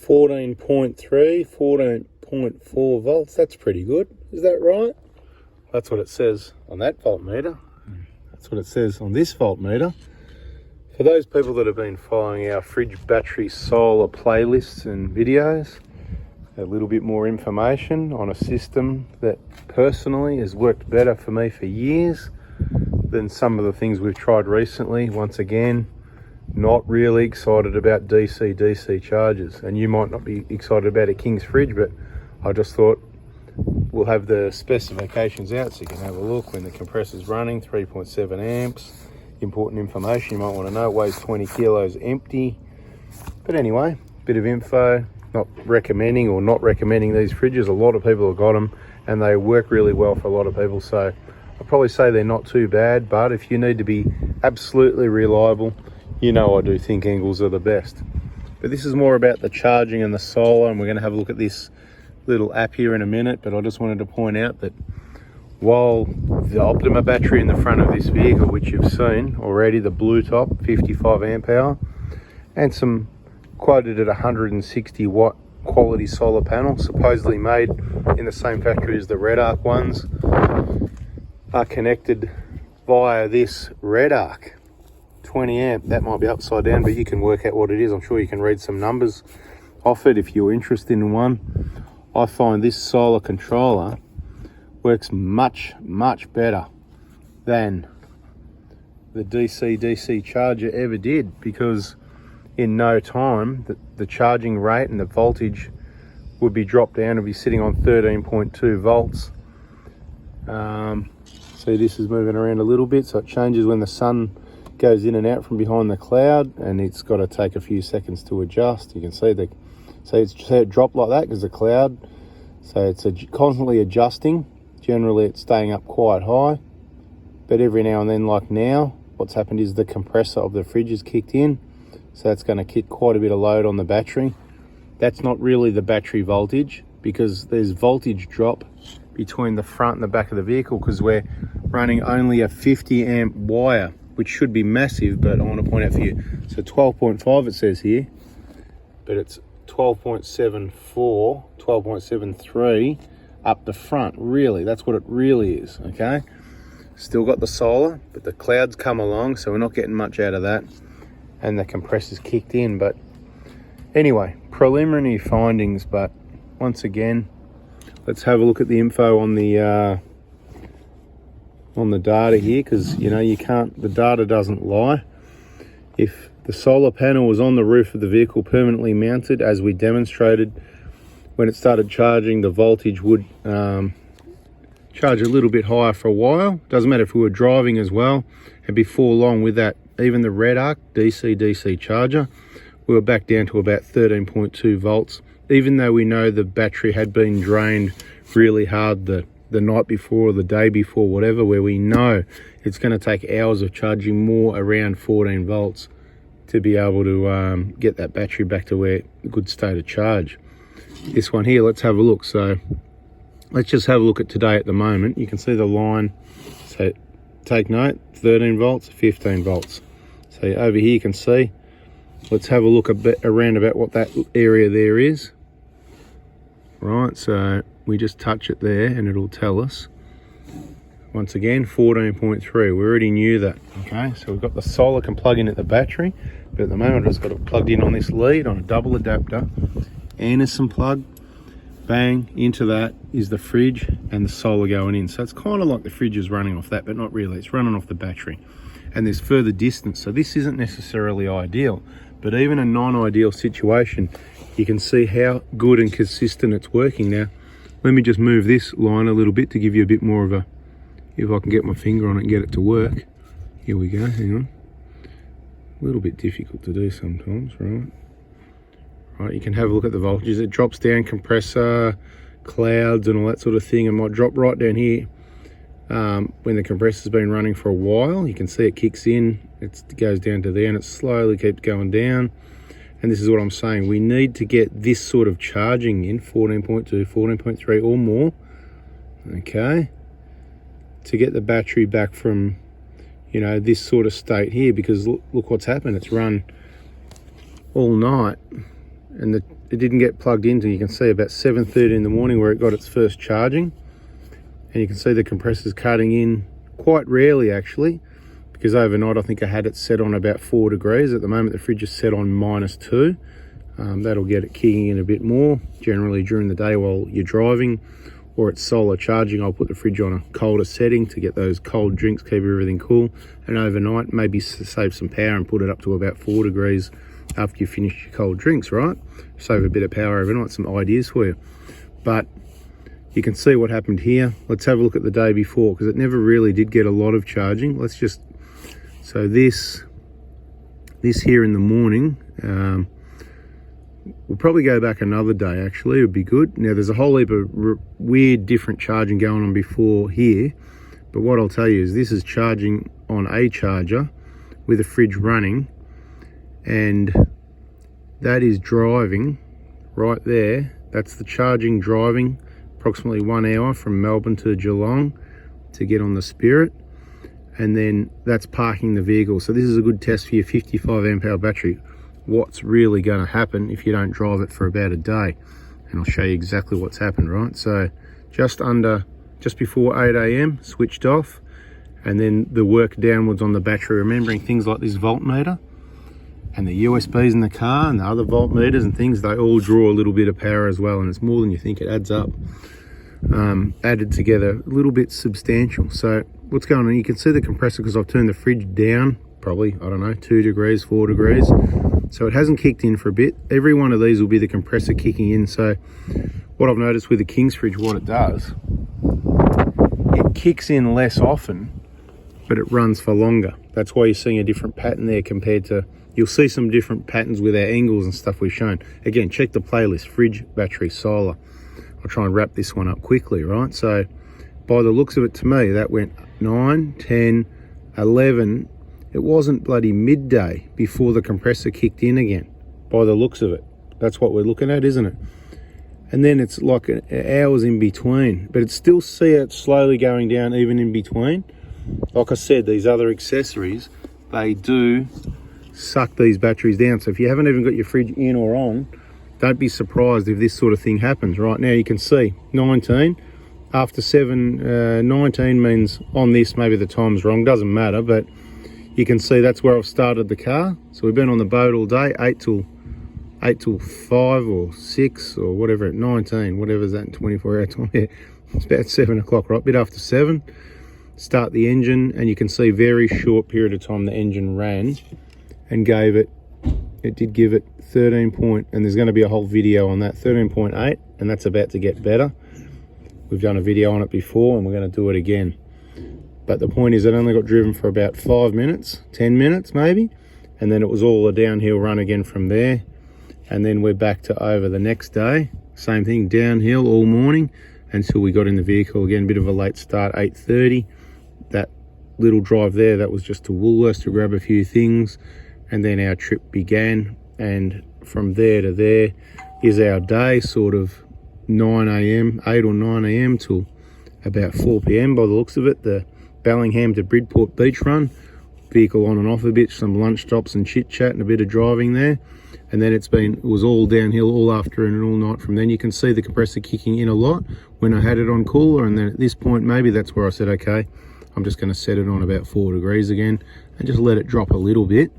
14.3, 14.4 volts. That's pretty good. Is that right? That's what it says on that voltmeter. That's what it says on this voltmeter. For those people that have been following our fridge battery solar playlists and videos, a little bit more information on a system that personally has worked better for me for years than some of the things we've tried recently. Once again, not really excited about DC chargers, and you might not be excited about a King's fridge, but I just thought we'll have the specifications out so you can have a look when the compressor's running. 3.7 amps, important information you might want to know. It weighs 20 kilos empty. But anyway, bit of info. Not recommending or not recommending these fridges. A lot of people have got them and they work really well for a lot of people, so I'll probably say they're not too bad. But if you need to be absolutely reliable, you know I do think Engels are the best. But this is more about the charging and the solar, and we're going to have a look at this little app here in a minute. But I just wanted to point out that while the Optima battery in the front of this vehicle, which you've seen already, the blue top 55 amp hour, and some quoted at 160 watt quality solar panel, supposedly made in the same factory as the Red Arc ones, are connected via this Red Arc 20 amp. That might be upside down, but you can work out what it is. I'm sure you can read some numbers off it if you're interested in one. I find this solar controller works much better than the DC charger ever did, because in no time the charging rate and the voltage would be dropped down and be sitting on 13.2 volts. See, this is moving around a little bit, so it changes when the sun goes in and out from behind the cloud, and it's got to take a few seconds to adjust. You can see it dropped like that because the cloud, so it's constantly adjusting. Generally it's staying up quite high, but every now and then, like now, what's happened is the compressor of the fridge has kicked in, so that's going to keep quite a bit of load on the battery. That's not really the battery voltage, because there's voltage drop between the front and the back of the vehicle, because we're running only a 50 amp wire, which should be massive, but I want to point out for you, so 12.5 it says here, but it's 12.74, 12.73 up the front. Really, that's what it really is. Okay, still got the solar, but the clouds come along, so we're not getting much out of that, and the compressor's kicked in. But anyway, preliminary findings. But once again, let's have a look at the info on the data here, because you know the data doesn't lie. If the solar panel was on the roof of the vehicle permanently mounted, as we demonstrated, when it started charging, the voltage would charge a little bit higher for a while. Doesn't matter if we were driving as well. And before long, with that, even the Red Arc DC charger, we were back down to about 13.2 volts, even though we know the battery had been drained really hard the night before or the day before, whatever, where we know it's going to take hours of charging more around 14 volts to be able to get that battery back to where a good state of charge. This one here, let's have a look. So let's just have a look at today at the moment. You can see the line, so take note, 13 volts, 15 volts. So over here you can see, let's have a look a bit around about what that area there is. Right, so we just touch it there and it'll tell us. Once again, 14.3, we already knew that. Okay, so we've got the solar can plug in at the battery, but at the moment I've just got it plugged in on this lead on a double adapter. Anderson plug, bang, into that is the fridge and the solar going in. So it's kind of like the fridge is running off that, but not really. It's running off the battery, and there's further distance, so this isn't necessarily ideal, but even a non-ideal situation, you can see how good and consistent it's working. Now let me just move this line a little bit to give you a bit more of a, if I can get my finger on it and get it to work. Here we go, hang on. A little bit difficult to do sometimes, right? Right, you can have a look at the voltages. It drops down, compressor, clouds and all that sort of thing. It might drop right down here when the compressor's been running for a while. You can see it kicks in, it goes down to there, and it slowly keeps going down. And this is what I'm saying, we need to get this sort of charging in, 14.2, 14.3 or more, okay, to get the battery back from, you know, this sort of state here, because look what's happened. It's run all night and it didn't get plugged into, you can see about 7:30 in the morning where it got its first charging. And you can see the compressor's cutting in quite rarely actually, because overnight I think I had it set on about 4 degrees. At the moment the fridge is set on -2. That'll get it kicking in a bit more. Generally during the day while you're driving or it's solar charging, I'll put the fridge on a colder setting to get those cold drinks, keep everything cool. And overnight maybe save some power and put it up to about 4 degrees after you finish your cold drinks, right? Save a bit of power overnight, some ideas for you. But you can see what happened here. Let's have a look at the day before, because it never really did get a lot of charging. Let's just, so this here in the morning, we'll probably go back another day actually, it would be good. Now there's a whole heap of weird different charging going on before here, but what I'll tell you is this is charging on a charger with a fridge running, and that is driving right there. That's the charging driving approximately 1 hour from Melbourne to Geelong to get on the Spirit, and then that's parking the vehicle. So this is a good test for your 55 amp hour battery. What's really going to happen if you don't drive it for about a day, and I'll show you exactly what's happened, right? So just before 8 a.m. switched off, and then the work downwards on the battery, remembering things like this voltmeter and the USBs in the car and the other voltmeters and things, they all draw a little bit of power as well, and it's more than you think. It adds up. Added together a little bit substantial. So what's going on, you can see the compressor because I've turned the fridge down probably, I don't know, 2 degrees, 4 degrees. So it hasn't kicked in for a bit. Every one of these will be the compressor kicking in. So what I've noticed with the King's fridge, what it does, it kicks in less often, but it runs for longer. That's why you're seeing a different pattern there compared to, you'll see some different patterns with our angles and stuff we've shown. Again, check the playlist, fridge, battery, solar. I'll try and wrap this one up quickly, right? So by the looks of it, to me, that went 9, 10, 11. It wasn't bloody midday before the compressor kicked in again, by the looks of it. That's what we're looking at, isn't it? And then it's like hours in between, but it's still see it slowly going down even in between. Like I said, these other accessories, they do suck these batteries down. So if you haven't even got your fridge in or on, don't be surprised if this sort of thing happens. Right now you can see 19 after 7. 19 means on this maybe the time's wrong, doesn't matter, but you can see that's where I've started the car. So we've been on the boat all day, 8 till 5 or 6 or whatever, at 19, whatever's that in 24 hour time. Yeah, it's about 7 o'clock, right? Bit after 7. Start the engine, and you can see very short period of time the engine ran and gave it, it did give it 13 point, and there's going to be a whole video on that, 13.8, and that's about to get better. We've done a video on it before and we're going to do it again. But the point is it only got driven for about 5 minutes, 10 minutes maybe, and then it was all a downhill run again from there. And then we're back to over the next day, same thing, downhill all morning until we got in the vehicle again. Bit of a late start, 8:30. That little drive there, that was just to Woolworths to grab a few things, and then our trip began. And from there to there is our day, sort of 9 a.m, 8 or 9 a.m. till about 4 p.m. by the looks of it. The Bellingham to Bridport beach run, vehicle on and off a bit, some lunch stops and chit chat and a bit of driving there. And then it was all downhill all afternoon and all night from then. You can see the compressor kicking in a lot when I had it on cooler, and then at this point maybe that's where I said, okay, I'm just going to set it on about 4 degrees again and just let it drop a little bit,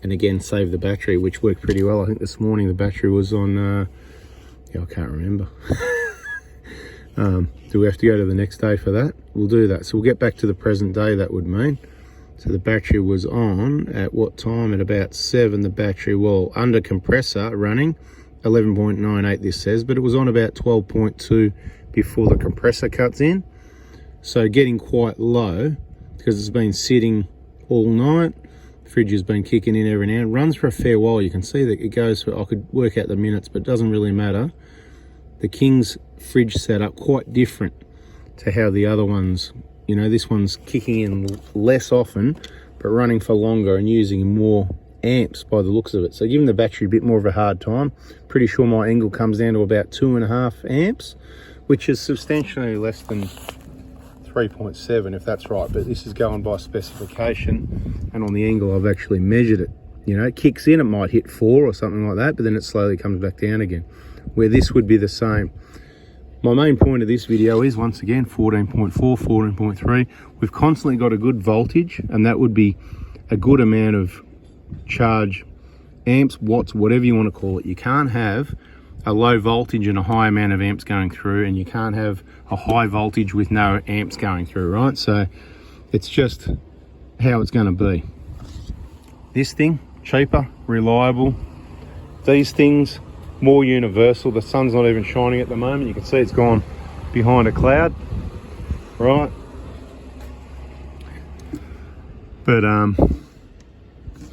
and again save the battery, which worked pretty well. I think this morning the battery was on I can't remember. Do we have to go to the next day for that? We'll do that. So we'll get back to the present day, that would mean. So the battery was on at what time? At about 7, the battery, well, under compressor running, 11.98 this says, but it was on about 12.2 before the compressor cuts in. So getting quite low because it's been sitting all night. The fridge has been kicking in every now and runs for a fair while. You can see that it goes for, I could work out the minutes, but it doesn't really matter. The King's fridge setup quite different to how the other ones, you know, this one's kicking in less often but running for longer and using more amps by the looks of it. So giving the battery a bit more of a hard time. Pretty sure my angle comes down to about 2.5 amps, which is substantially less than 3.7 if that's right, but this is going by specification, and on the angle I've actually measured it You know, it kicks in, it might hit 4 or something like that, but then it slowly comes back down again, where this would be the same. My main point of this video is, once again, 14.4, 14.3. We've constantly got a good voltage, and that would be a good amount of charge, amps, watts, whatever you want to call it. You can't have a low voltage and a high amount of amps going through, and you can't have a high voltage with no amps going through, right? So it's just how it's going to be. This thing, cheaper, reliable. These things, more universal. The sun's not even shining at the moment. You can see it's gone behind a cloud, right? But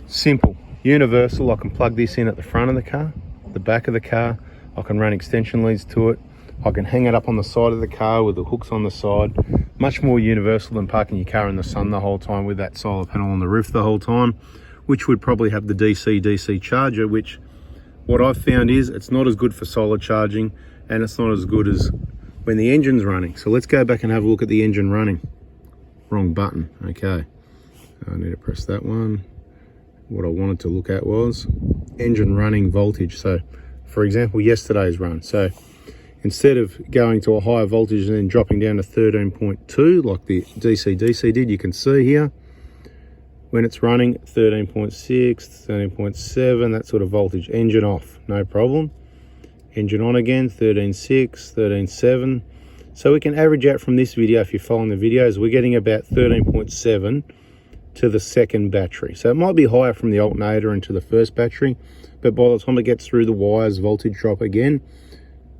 simple, universal. I can plug this in at the front of the car, the back of the car. I can run extension leads to it. I can hang it up on the side of the car with the hooks on the side. Much more universal than parking your car in the sun the whole time with that solar panel on the roof the whole time, which would probably have the DC charger, which what I've found is it's not as good for solar charging, and it's not as good as when the engine's running. So let's go back and have a look at the engine running. Wrong button, okay. I need to press that one. What I wanted to look at was engine running voltage. So for example, yesterday's run. So instead of going to a higher voltage and then dropping down to 13.2 like the DC did, you can see here when it's running 13.6, 13.7, that sort of voltage. Engine off, no problem. Engine on again, 13.6, 13.7. So we can average out from this video, if you're following the videos, we're getting about 13.7 to the second battery. So it might be higher from the alternator into the first battery, but by the time it gets through the wires, voltage drop again,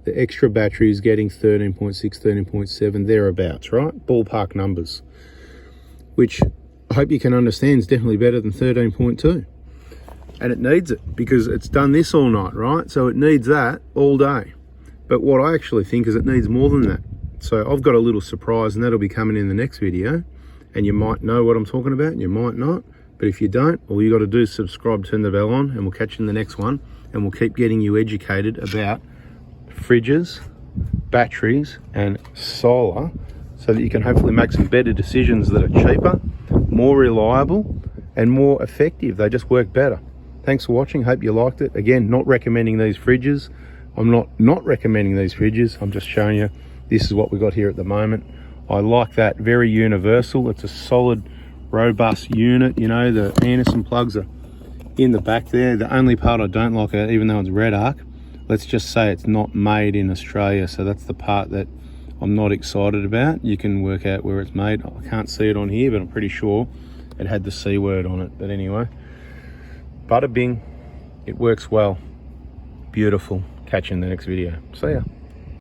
the extra battery is getting 13.6, 13.7, thereabouts, right? Ballpark numbers, which I hope you can understand is definitely better than 13.2. And it needs it because it's done this all night, right? So it needs that all day. But what I actually think is it needs more than that. So I've got a little surprise, and that'll be coming in the next video. And you might know what I'm talking about, and you might not. But if you don't, all you got to do is subscribe, turn the bell on, and we'll catch you in the next one. And we'll keep getting you educated about fridges, batteries, and solar, so that you can hopefully make some better decisions that are cheaper, more reliable, and more effective. They just work better. Thanks for watching. Hope you liked it. Again, not recommending these fridges. I'm not recommending these fridges. I'm just showing you this is what we got here at the moment. I like that, very universal. It's a solid, robust unit. You know, the Anderson plugs are in the back there. The only part I don't like, even though it's red arc, let's just say it's not made in Australia. So that's the part that I'm not excited about. You can work out where it's made. I can't see it on here, but I'm pretty sure it had the C word on it. But anyway, bada bing, it works well. Beautiful. Catch you in the next video. See ya.